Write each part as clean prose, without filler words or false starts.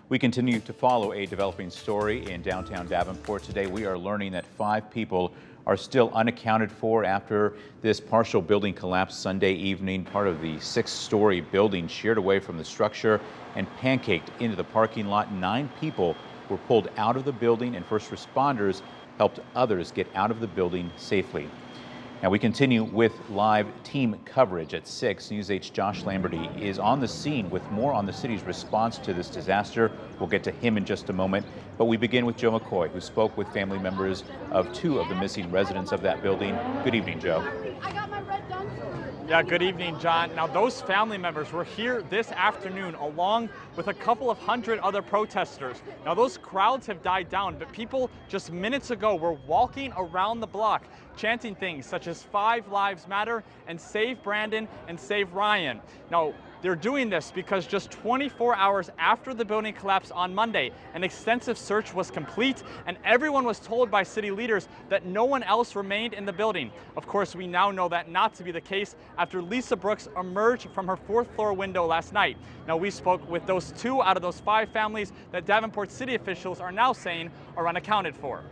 We continue to follow a developing story in downtown Davenport. Today we are learning that 5 people are still unaccounted for after this partial building collapse Sunday evening. Part of the 6-story building sheared away from the structure and pancaked into the parking lot. 9 people were pulled out of the building, and first responders helped others get out of the building safely. Now we continue with live team coverage at 6. News 8's Josh Lamberty is on the scene with more on the city's response to this disaster. We'll get to him in just a moment, but we begin with Joe McCoy, who spoke with family members of 2 of the missing residents of that building. Good evening, Joe. Yeah, good evening, John. Now, those family members were here this afternoon along with a couple of hundred other protesters. Now, those crowds have died down, but people just minutes ago were walking around the block chanting things such as 5 Lives Matter and Save Brandon and Save Ryan. Now, they're doing this because just 24 hours after the building collapsed on Monday, an extensive search was complete and everyone was told by city leaders that no one else remained in the building. Of course, we now know that not to be the case after Lisa Brooks emerged from her 4th floor window last night. Now, we spoke with those 2 out of those 5 families that Davenport city officials are now saying are unaccounted for.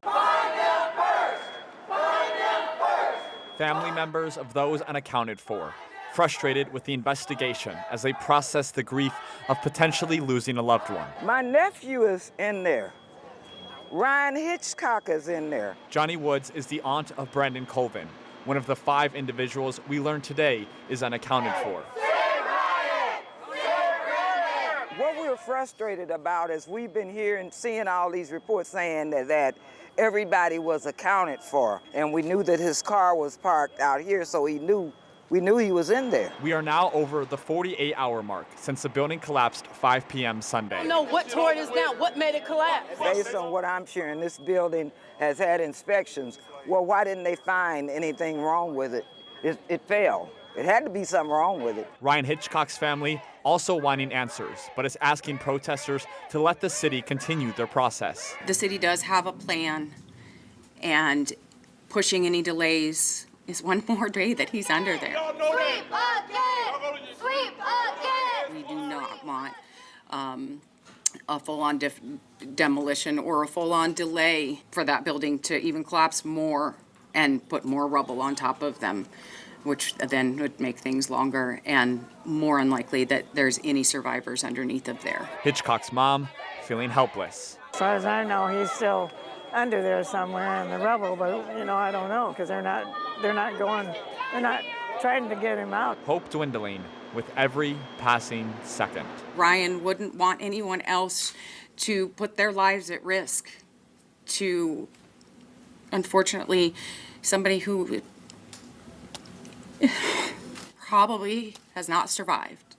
Find them first! Find them first! Family members of those unaccounted for, frustrated with the investigation as they process the grief of potentially losing a loved one. My nephew is in there. Ryan Hitchcock is in there. Johnny Woods is the aunt of Brandon Colvin. One of the 5 individuals we learned today is unaccounted for. What we're frustrated about is we've been hearing, seeing all these reports saying that everybody was accounted for, and we knew that his car was parked out here, so we knew he was in there. We are now over the 48-hour mark since the building collapsed 5 p.m. Sunday. I don't know what tore this down, what made it collapse. Based on what I'm hearing, this building has had inspections. Well, why didn't they find anything wrong with it? It failed. It had to be something wrong with it. Ryan Hitchcock's family also wanting answers, but is asking protesters to let the city continue their process. The city does have a plan, and pushing any delays is one more day that he's under there. Sweep again! Sweep again! We do not want a full-on demolition or a full-on delay for that building to even collapse more and put more rubble on top of them, which then would make things longer and more unlikely that there's any survivors underneath of there. Hitchcock's mom feeling helpless. As far as I know, he's still under there somewhere in the rubble, but I don't know, because they're not trying to get him out. Hope dwindling with every passing second. Ryan wouldn't want anyone else to put their lives at risk to, unfortunately, somebody who probably has not survived.